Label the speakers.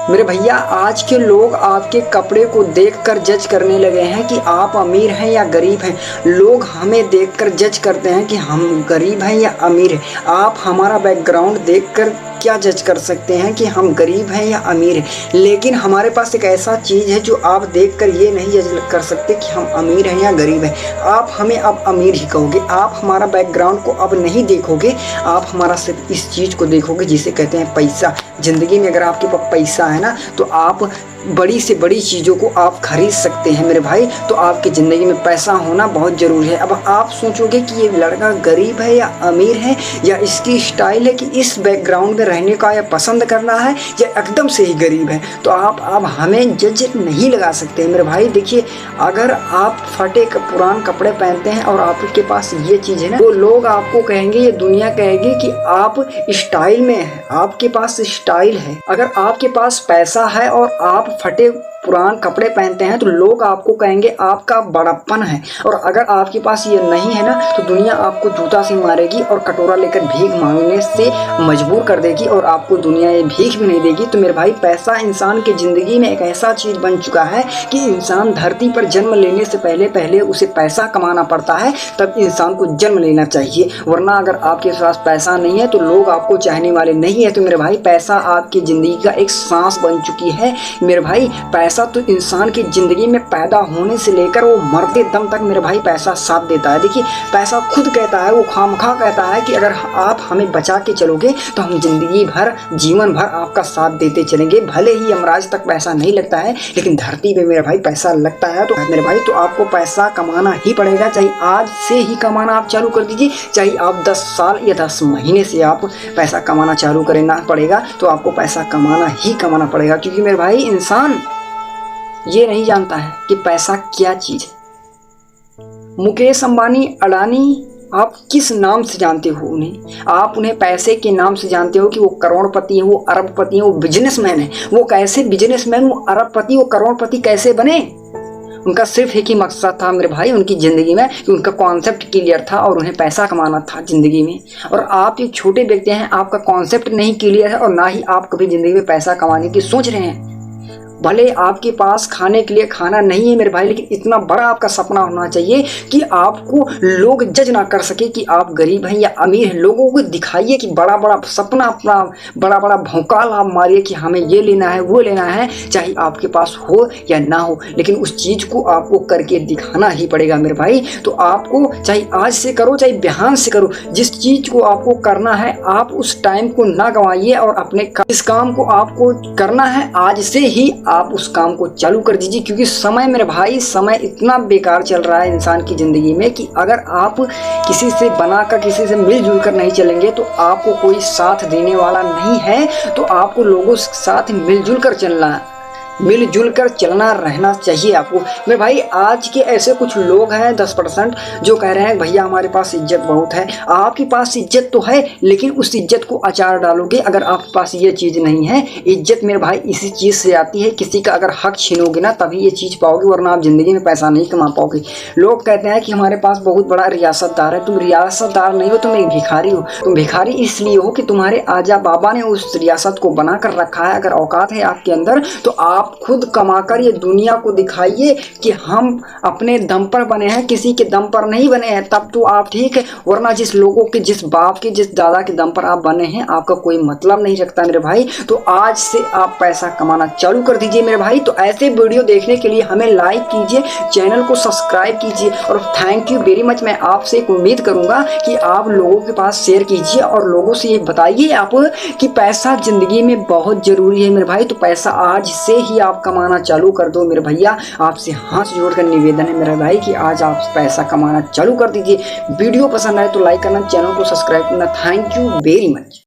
Speaker 1: मेरे भैया आज के लोग आपके कपड़े को देखकर जज करने लगे हैं कि आप अमीर हैं या गरीब हैं। लोग हमें देखकर जज करते हैं कि हम गरीब हैं या अमीर हैं। आप हमारा बैकग्राउंड देखकर क्या जज कर सकते हैं कि हम गरीब हैं या अमीर हैं। लेकिन हमारे पास एक ऐसा चीज़ है जो आप देखकर ये नहीं जज कर सकते कि हम अमीर हैं या गरीब हैं। आप हमें अब अमीर ही कहोगे। आप हमारा बैकग्राउंड को अब नहीं देखोगे, आप हमारा सिर्फ इस चीज़ को देखोगे जिसे कहते हैं पैसा। ज़िंदगी में अगर आपके पास पैसा है ना तो आप बड़ी से बड़ी चीज़ों को आप खरीद सकते हैं मेरे भाई। तो आपकी ज़िंदगी में पैसा होना बहुत ज़रूरी है। अब आप सोचोगे कि ये लड़का गरीब है या अमीर है, या इसकी स्टाइल है कि इस बैकग्राउंड में रहने का या पसंद करना है, या एकदम से ही गरीब है। तो आप अब हमें जज नहीं लगा सकते मेरे भाई। देखिए, अगर आप फटे पुराने कपड़े पहनते हैं और आपके पास ये चीज़ है ना, तो लोग आपको कहेंगे, ये दुनिया कहेगी कि आप स्टाइल में हैं, आपके पास स्टाइल है। अगर आपके पास पैसा है और आप फटे पुराने कपड़े पहनते हैं तो लोग आपको कहेंगे आपका बड़प्पन है। और अगर आपके पास ये नहीं है ना तो दुनिया आपको जूता से मारेगी और कटोरा लेकर भीख मांगने से मजबूर कर देगी, और आपको दुनिया ये भीख भी नहीं देगी। तो मेरे भाई, पैसा इंसान की ज़िंदगी में एक ऐसा चीज़ बन चुका है कि इंसान धरती पर जन्म लेने से पहले उसे पैसा कमाना पड़ता है, तब इंसान को जन्म लेना चाहिए। वरना अगर आपके पास पैसा नहीं है तो लोग आपको चाहने वाले नहीं है। तो मेरे भाई, पैसा आपकी ज़िंदगी का एक सांस बन चुकी है मेरे भाई। पैसा तो इंसान की ज़िंदगी में पैदा होने से लेकर वो मरते दम तक मेरे भाई पैसा साथ देता है। देखिए, पैसा खुद कहता है, वो खामखा कहता है कि अगर आप हमें बचा के चलोगे तो हम ज़िंदगी भर, जीवन भर आपका साथ देते चलेंगे। भले ही यमराज तक पैसा नहीं लगता है, लेकिन धरती पे मेरे भाई पैसा लगता है। तो मेरे भाई, तो आपको पैसा कमाना ही पड़ेगा। चाहे आज से ही कमाना आप चालू कर दीजिए, चाहे आप 10 साल या 10 महीने से आप पैसा कमाना चालू करना पड़ेगा, तो आपको पैसा कमाना ही कमाना पड़ेगा। क्योंकि मेरे भाई, इंसान ये नहीं जानता है कि पैसा क्या चीज़ है। मुकेश अंबानी, अडानी, आप किस नाम से जानते हो उन्हें? आप उन्हें पैसे के नाम से जानते हो कि वो करोड़पति है, वो अरबपति है, वो बिजनेसमैन है। वो कैसे बिजनेसमैन, वो अरबपति, वो करोड़पति कैसे बने? उनका सिर्फ एक ही मकसद था मेरे भाई उनकी ज़िंदगी में, कि उनका कॉन्सेप्ट क्लियर था और उन्हें पैसा कमाना था ज़िंदगी में। और आप एक छोटे व्यक्ति हैं, आपका कॉन्सेप्ट नहीं क्लियर है और ना ही आप कभी ज़िंदगी में पैसा कमाने की सोच रहे हैं। भले आपके पास खाने के लिए खाना नहीं है मेरे भाई, लेकिन इतना बड़ा आपका सपना होना चाहिए कि आपको लोग जज ना कर सके कि आप गरीब हैं या अमीर हैं। लोगों को दिखाइए कि बड़ा बड़ा सपना, अपना बड़ा बड़ा भौकाल आप मारिए कि हमें ये लेना है, वो लेना है, चाहे आपके पास हो या ना हो, लेकिन उस चीज़ को आपको करके दिखाना ही पड़ेगा मेरे भाई। तो आपको चाहे आज से करो, चाहे बिहान से करो, जिस चीज़ को आपको करना है आप उस टाइम को ना गंवाइए, और अपने इस काम को आपको करना है आज से ही आप उस काम को चालू कर दीजिए। क्योंकि समय मेरे भाई, समय इतना बेकार चल रहा है इंसान की ज़िंदगी में कि अगर आप किसी से बनाकर, किसी से मिलजुल कर नहीं चलेंगे तो आपको कोई साथ देने वाला नहीं है। तो आपको लोगों के साथ मिलजुल कर चलना है, मिलजुल कर चलना रहना चाहिए आपको मेरे भाई। आज के ऐसे कुछ लोग हैं 10% जो कह रहे हैं भैया हमारे पास इज्जत बहुत है। आपके पास इज्जत तो है, लेकिन उस इज्जत को अचार डालोगे। अगर आपके पास ये चीज़ नहीं है, इज्जत मेरे भाई इसी चीज़ से आती है, किसी का अगर हक छीनोगे ना तभी ये चीज़ पाओगे, वरना आप ज़िंदगी में पैसा नहीं कमा पाओगे। लोग कहते हैं कि हमारे पास बहुत बड़ा रियासतदार है। तुम रियासतदार नहीं हो, तुम एक भिखारी हो। तुम भिखारी इसलिए हो कि तुम्हारे आजा बाबा ने उस रियासत को बना कर रखा है। अगर औकात है आपके अंदर तो आप खुद कमाकर ये दुनिया को दिखाइए कि हम अपने दम पर बने हैं, किसी के दम पर नहीं बने हैं, तब तो आप ठीक है। वरना जिस लोगों के, जिस बाप के, जिस दादा के दम पर आप बने हैं, आपका कोई मतलब नहीं रखता मेरे भाई। तो आज से आप पैसा कमाना चालू कर दीजिए मेरे भाई। तो ऐसे वीडियो देखने के लिए हमें लाइक कीजिए, चैनल को सब्सक्राइब कीजिए, और थैंक यू वेरी मच। मैं आपसे एक उम्मीद करूंगा कि आप लोगों के पास शेयर कीजिए और लोगों से ये बताइए आप कि पैसा ज़िंदगी में बहुत ज़रूरी है मेरे भाई। तो पैसा आज से ही आप कमाना चालू कर दो मेरे भैया। आपसे हाथ जोड़कर निवेदन है मेरे भाई कि आज आप पैसा कमाना चालू कर दीजिए। वीडियो पसंद आए तो लाइक करना, चैनल को सब्सक्राइब करना। Thank you very much.